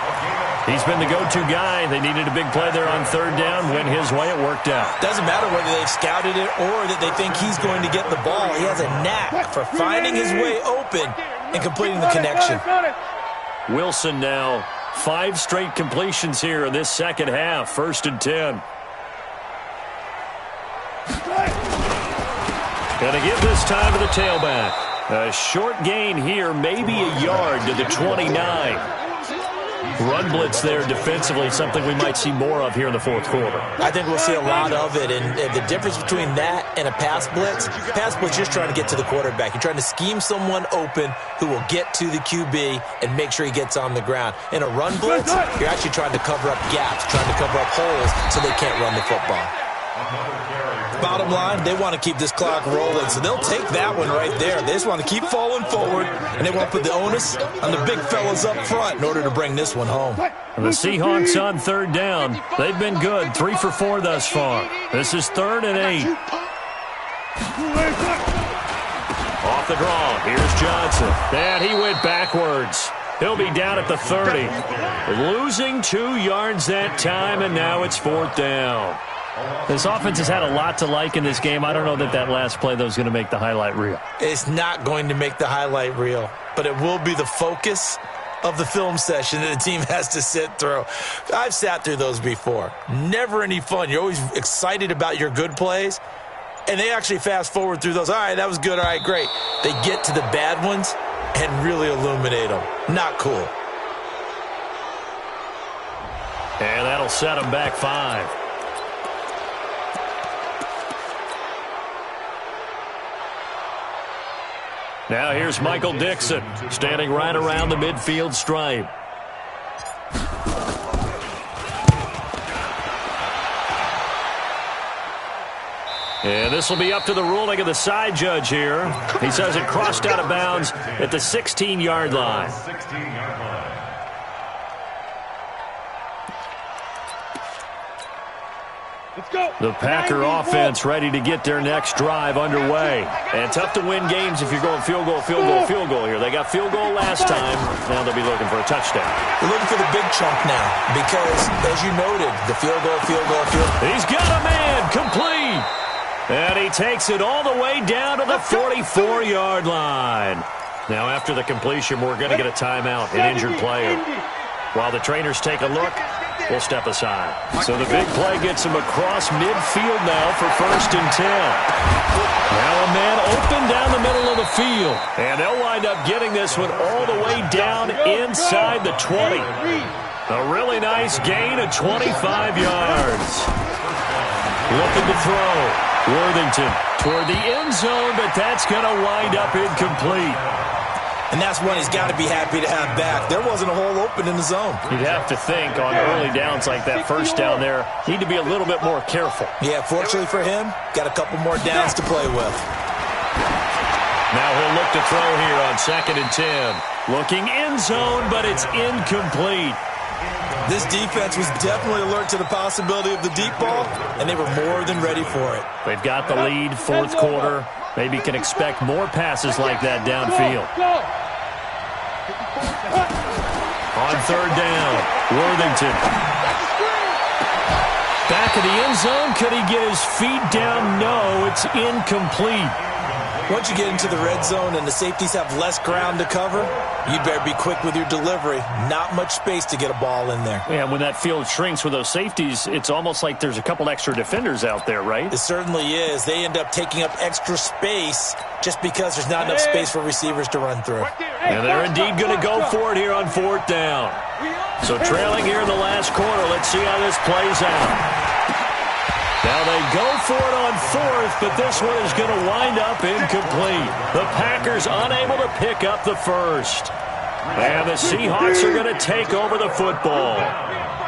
B: He's been the go-to guy. They needed a big play there on third down. Went his way. It worked out.
D: Doesn't matter whether they've scouted it or that they think he's going to get the ball. He has a knack for finding his way open and completing the connection.
B: Wilson now 5 straight completions here in this second half. 1st and 10. Going to give this time to the tailback. A short gain here, maybe a yard to the 29. Run blitz there defensively, something we might see more of here in the fourth quarter.
D: I think we'll see a lot of it, and the difference between that and a pass blitz just trying to get to the quarterback. You're trying to scheme someone open who will get to the QB and make sure he gets on the ground. In a run blitz, you're actually trying to cover up gaps, trying to cover up holes so they can't run the football. Bottom line, they want to keep this clock rolling, so they'll take that one right there. They just want to keep falling forward, and they want to put the onus on the big fellas up front in order to bring this one home.
B: The Seahawks on third down. They've been good, 3 for 4 thus far. This is 3rd and 8. Off the draw, here's Johnson. And he went backwards. He'll be down at the 30. Losing 2 yards that time, and now it's 4th down.
F: This offense has had a lot to like in this game. I don't know that last play, though, is going to make the highlight reel.
D: It's not going to make the highlight reel, but it will be the focus of the film session that the team has to sit through. I've sat through those before. Never any fun. You're always excited about your good plays, and they actually fast forward through those. All right, that was good. All right, great. They get to the bad ones and really illuminate them. Not cool.
B: And that'll set them back 5. Now here's Michael Dixon, standing right around the midfield stripe. And this will be up to the ruling of the side judge here. He says it crossed out of bounds at the 16-yard line. The Packer offense ready to get their next drive underway. And tough to win games if you're going field goal, field goal, field goal here. They got field goal last time. Now they'll be looking for a touchdown.
D: They're looking for the big chunk now because, as you noted, the field goal, field goal, field goal.
B: He's got a man, complete. And he takes it all the way down to the 44-yard line. Now, after the completion, we're going to get a timeout, an injured player. While the trainers take a look, we'll step aside. So the big play gets him across midfield now for 1st and 10. Now a man open down the middle of the field. And they'll wind up getting this one all the way down inside the 20. A really nice gain of 25 yards. Looking to throw. Worthington toward the end zone, but that's going to wind up incomplete.
D: And that's one he's got to be happy to have back. There wasn't a hole open in the zone.
B: You'd have to think on early downs like that, first down there, need to be a little bit more careful.
D: Yeah, fortunately for him, got a couple more downs to play with.
B: Now he'll look to throw here on 2nd and 10. Looking end zone, but it's incomplete.
D: This defense was definitely alert to the possibility of the deep ball, and they were more than ready for it.
B: They've got the lead, 4th quarter. Maybe can expect more passes like that downfield. On 3rd down, Worthington. Back of the end zone. Could he get his feet down? No, it's incomplete.
D: Once you get into the red zone and the safeties have less ground to cover, you'd better be quick with your delivery. Not much space to get a ball in there.
B: Yeah, when that field shrinks with those safeties, it's almost like there's a couple extra defenders out there, right?
D: It certainly is. They end up taking up extra space just because there's not enough space for receivers to run through.
B: And they're indeed going to go for it here on 4th down. So trailing here in the last quarter, let's see how this plays out. Now they go for it on 4th, but this one is going to wind up incomplete. The Packers unable to pick up the first. And the Seahawks are going to take over the football.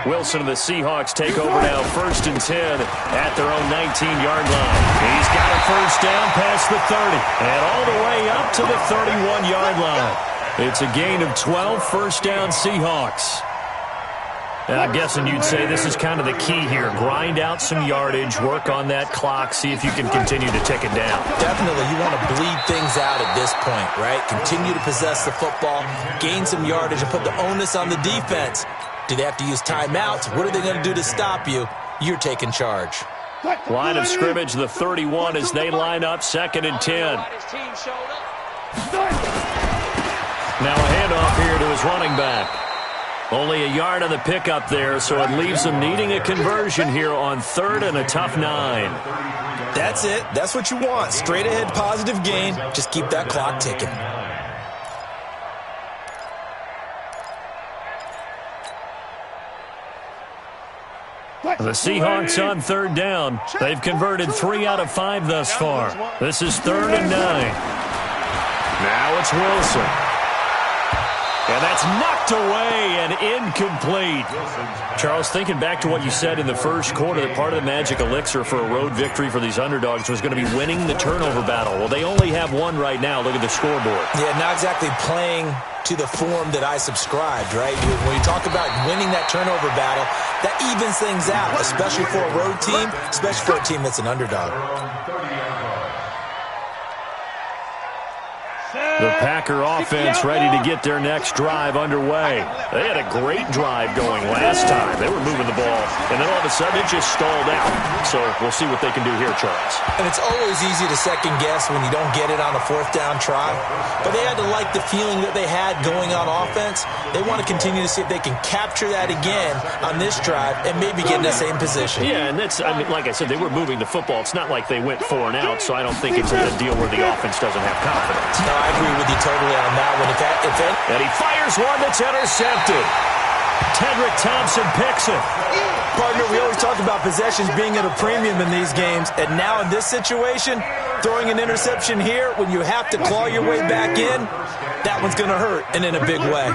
B: Wilson and the Seahawks take over now, 1st and 10 at their own 19-yard line. He's got a first down past the 30 and all the way up to the 31-yard line. It's a gain of 12, first down Seahawks. I'm guessing you'd say this is kind of the key here. Grind out some yardage, work on that clock, see if you can continue to tick it down.
D: Definitely. You want to bleed things out at this point, right? Continue to possess the football, gain some yardage, and put the onus on the defense. Do they have to use timeouts? What are they going to do to stop you? You're taking charge.
B: Line of scrimmage, the 31 as they line up, 2nd and 10. Now a handoff here to his running back. Only a yard on the pickup there, so it leaves them needing a conversion here on 3rd and a tough 9.
D: That's it. That's what you want. Straight ahead positive gain. Just keep that clock ticking.
B: The Seahawks on 3rd down. They've converted 3 out of 5 thus far. This is 3rd and 9. Now it's Wilson. And that's knocked away and incomplete. Charles, thinking back to what you said in the first quarter, that part of the magic elixir for a road victory for these underdogs was going to be winning the turnover battle. Well, they only have one right now. Look at the scoreboard.
D: Yeah, not exactly playing to the form that I subscribed, right? When you talk about winning that turnover battle, that evens things out, especially for a road team, especially for a team that's an underdog.
B: The Packer offense ready to get their next drive underway. They had a great drive going last time. They were moving the ball, and then all of a sudden it just stalled out. So we'll see what they can do here, Charles.
D: And it's always easy to second guess when you don't get it on a 4th down try. But they had to like the feeling that they had going on offense. They want to continue to see if they can capture that again on this drive and maybe get in the same position.
B: Yeah, and that's, I mean, like I said, they were moving the football. It's not like they went 4 and out, so I don't think it's a deal where the offense doesn't have confidence.
D: No, I agree with you totally on that one.
B: And he fires one that's intercepted. Tedrick Thompson picks it.
D: Partner, we always talk about possessions being at a premium in these games, and now in this situation, throwing an interception here when you have to claw your way back in, that one's going to hurt, and in a big way.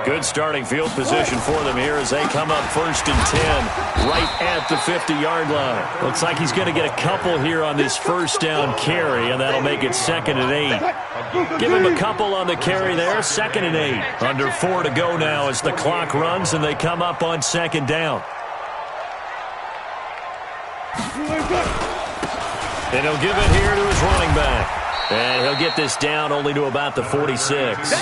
B: Good starting field position for them here as they come up 1st and 10 right at the 50-yard line. Looks like he's going to get a couple here on this first down carry, and that'll make it 2nd and 8. Give him a couple on the carry there, 2nd and 8. Under 4 to go now as the clock runs and they come up on 2nd down. And he'll give it here to his running back. And he'll get this down only to about the 46.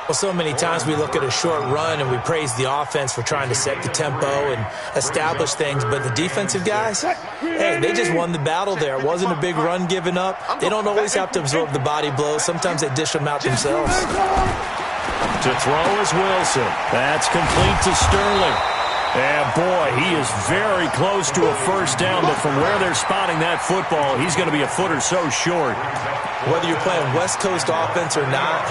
D: Well, so many times we look at a short run and we praise the offense for trying to set the tempo and establish things, but the defensive guys, hey, they just won the battle there. It wasn't a big run given up. They don't always have to absorb the body blows. Sometimes they dish them out themselves.
B: To throw is Wilson. That's complete to Sterling. And, boy, he is very close to a first down, but from where they're spotting that football, he's going to be a foot or so short.
D: Whether you're playing West Coast offense or not,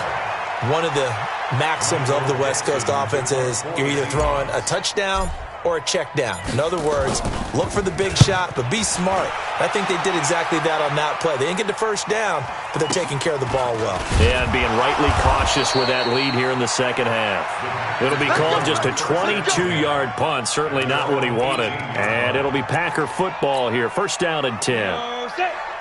D: one of the maxims of the West Coast offense is you're either throwing a touchdown or a check down. In other words, look for the big shot, but be smart. I think they did exactly that on that play. They didn't get the first down, but they're taking care of the ball well.
B: Yeah, and being rightly cautious with that lead here in the second half. It'll be called just a 22-yard punt, certainly not what he wanted. And it'll be Packer football here, first down and 10.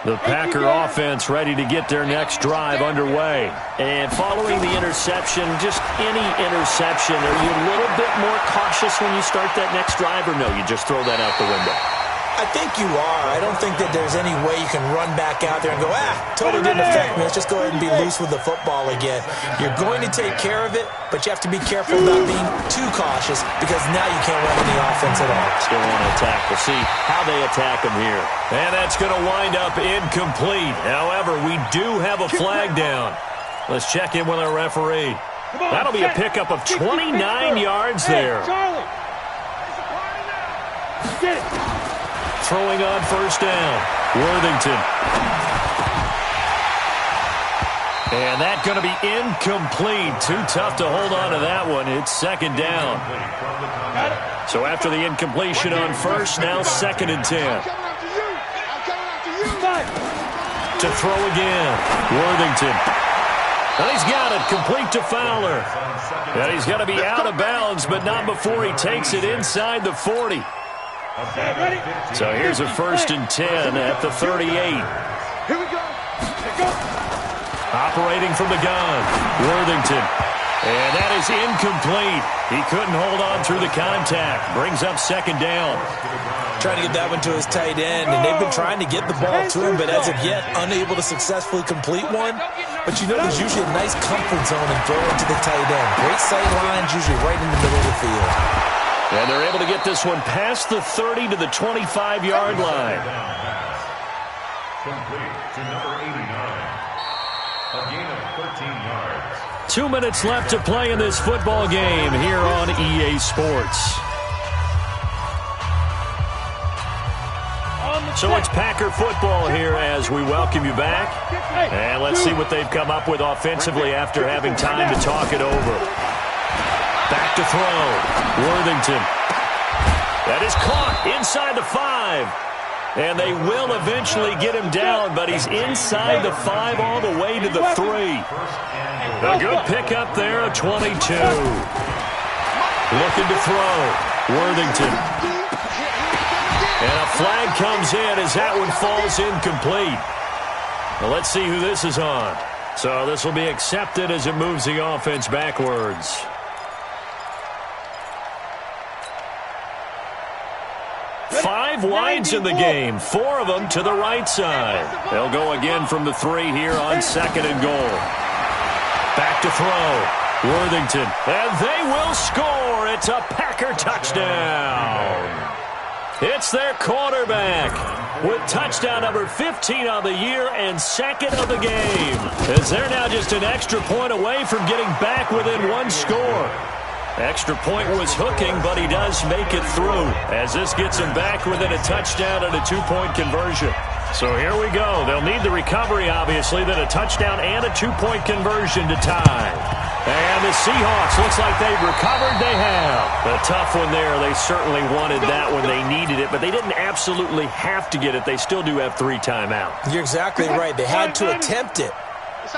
B: The Packer offense ready to get their next drive underway. And following the interception, just any interception, are you a little bit more cautious when you start that next drive, or no, you just throw that out the window?
D: I think you are. I don't think that there's any way you can run back out there and go, totally didn't affect me. Let's just go ahead and be loose with the football again. You're going to take care of it, but you have to be careful about being too cautious because now you can't run any offense at all.
B: Still want to attack. We'll see how they attack him here. And that's going to wind up incomplete. However, we do have a flag down. Let's check in with our referee. That'll be a pickup of 29 yards there. Throwing on first down, Worthington. And that's going to be incomplete. Too tough to hold on to that one. It's second down. So after the incompletion on first, now second and 10. To throw again, Worthington. And he's got it, complete to Fowler. And he's going to be out of bounds, but not before he takes it inside the 40. So here's a first and 10 at the 38.
G: Here we go.
B: Operating from the gun, Worthington. And that is incomplete. He couldn't hold on through the contact. Brings up second down.
D: Trying to get that one to his tight end, and they've been trying to get the ball to him, but as of yet, unable to successfully complete one. But you know there's usually a nice comfort zone in throwing to the tight end. Great sight lines, usually right in the middle of the field.
B: And they're able to get this one past the 30 to the 25-yard line.
C: Complete to number 89. A gain of 13 yards.
B: 2 minutes left to play in this football game here on EA Sports. So it's Packer football here as we welcome you back. And let's see what they've come up with offensively after having time to talk it over. Back to throw. Worthington. That is caught inside the 5. And they will eventually get him down, but he's inside the 5 all the way to the 3. A good pickup there, a 22. Looking to throw. Worthington. And a flag comes in as that one falls incomplete. Well, let's see who this is on. So this will be accepted as it moves the offense backwards. 5 wides in the game, 4 of them to the right side. They'll go again from the 3 here on second and goal. Back to throw. Worthington. And they will score. It's a Packer touchdown. It's their quarterback with touchdown number 15 on the year and second of the game. As they're now just an extra point away from getting back within 1 score. Extra point was hooking, but he does make it through as this gets him back within a touchdown and a 2-point conversion. So here we go. They'll need the recovery, obviously, then a touchdown and a 2-point conversion to tie. And the Seahawks, looks like they've recovered. They have. A tough one there. They certainly wanted that when they needed it, but they didn't absolutely have to get it. They still do have 3 timeouts.
D: You're exactly right. They had to attempt it.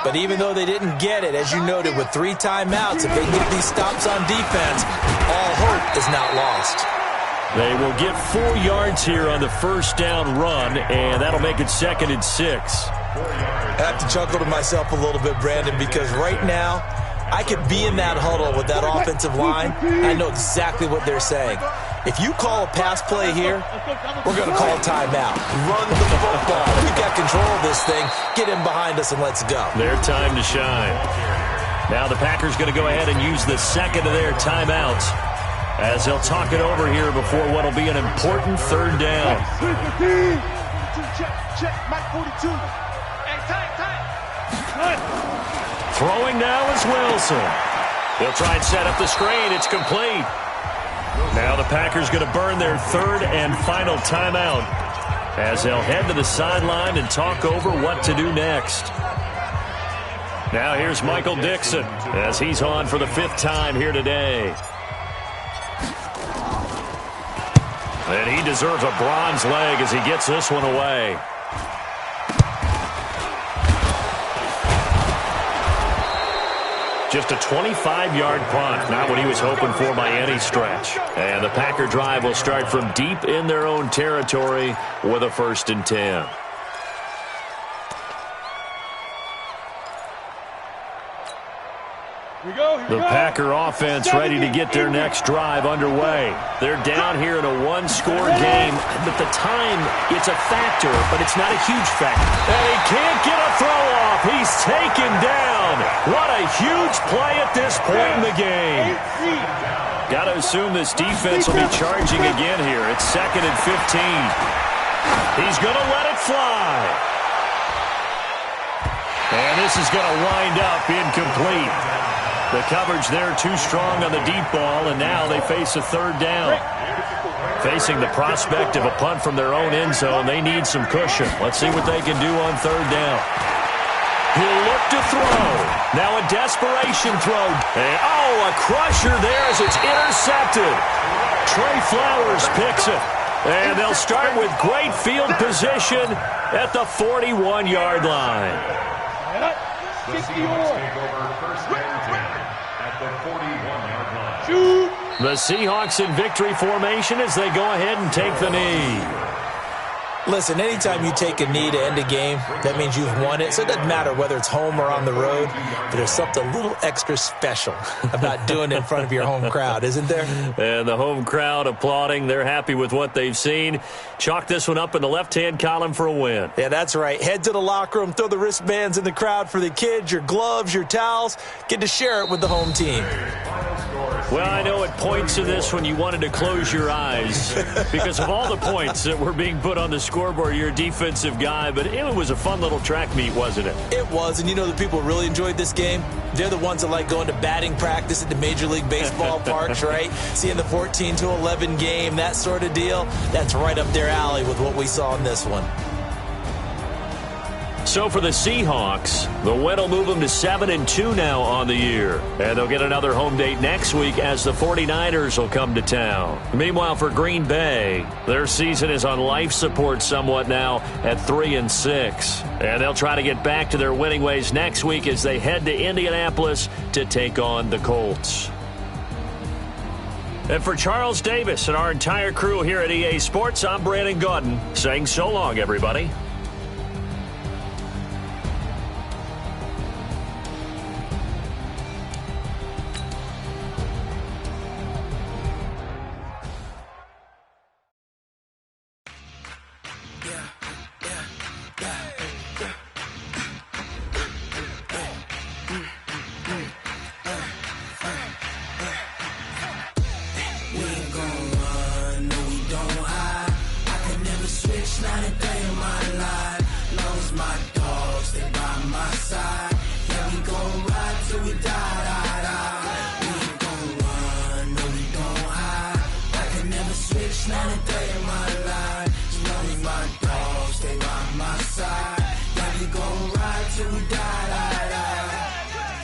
D: But even though they didn't get it, as you noted, with 3 timeouts, if they get these stops on defense, all hope is not lost.
B: They will get 4 yards here on the first down run, and that'll make it second and 6.
D: I have to chuckle to myself a little bit, Brandon, because right now, I could be in that huddle with that offensive line. I know exactly what they're saying. If you call a pass play here, we're going to call timeout. Run the football. We've got control of this thing. Get in behind us and let's go.
B: Their time to shine. Now the Packers going to go ahead and use the second of their timeouts as they'll talk it over here before what will be an important third down.
G: Check, Mike 42. Hey, tight.
B: Throwing now is Wilson. He'll try and set up the screen. It's complete. Now the Packers going to burn their third and final timeout as they'll head to the sideline and talk over what to do next. Now here's Michael Dixon as he's on for the 5th time here today. And he deserves a bronze leg as he gets this one away. Just a 25-yard punt, not what he was hoping for by any stretch. And the Packer drive will start from deep in their own territory with a 1st and 10. The Packer offense ready to get their next drive underway. They're down here in a 1-score game, but the time, it's a factor, but it's not a huge factor. And he can't get a throw off. He's taken down. What a huge play at this point in the game. Got to assume this defense will be charging again here. It's 2nd and 15. He's going to let it fly. And this is going to wind up incomplete. The coverage there too strong on the deep ball, and now they face a 3rd down. Facing the prospect of a punt from their own end zone, they need some cushion. Let's see what they can do on 3rd down. He'll look to throw. Now a desperation throw. And, a crusher there as it's intercepted. Trey Flowers picks it. And they'll start with great field position at the 41-yard line.
C: The Seahawks take over 1st and 10 at the 41-yard line.
B: The Seahawks in victory formation as they go ahead and take the knee.
D: Listen, anytime you take a knee to end a game, that means you've won it. So it doesn't matter whether it's home or on the road, but there's something a little extra special about doing it in front of your home crowd, isn't there?
B: And the home crowd applauding. They're happy with what they've seen. Chalk this one up in the left-hand column for a win.
D: Yeah, that's right. Head to the locker room, throw the wristbands in the crowd for the kids, your gloves, your towels. Get to share it with the home team.
B: Well, I know at points in this when you wanted to close your eyes because of all the points that were being put on the scoreboard. You're a defensive guy, but it was a fun little track meet, wasn't it?
D: It was, and you know the people who really enjoyed this game? They're the ones that like going to batting practice at the Major League Baseball parks, right? Seeing the 14-11 game, that sort of deal. That's right up their alley with what we saw in this one.
B: So for the Seahawks, the win will move them to 7-2 now on the year. And they'll get another home date next week as the 49ers will come to town. Meanwhile, for Green Bay, their season is on life support somewhat now at 3-6. And they'll try to get back to their winning ways next week as they head to Indianapolis to take on the Colts. And for Charles Davis and our entire crew here at EA Sports, I'm Brandon Gaudin saying so long, everybody.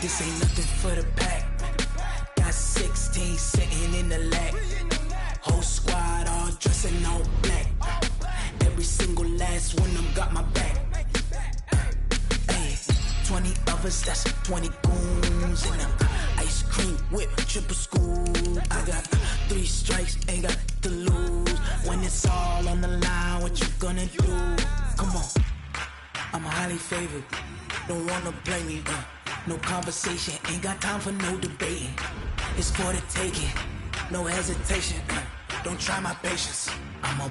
H: This ain't nothing for the pack. Got 16 sitting in the lap. Whole squad all dressing all black. Every single last one of them got my back. Hey, 20 of us, that's 20 goons in them. Ice cream whip, triple scoop. I got 3 strikes, ain't got to lose. When it's all on the line, what you gonna do? Come on, I'm highly favored. Don't wanna blame me, No conversation, ain't got time for no debating. It's for the taking, no hesitation. Don't try my patience. I'm a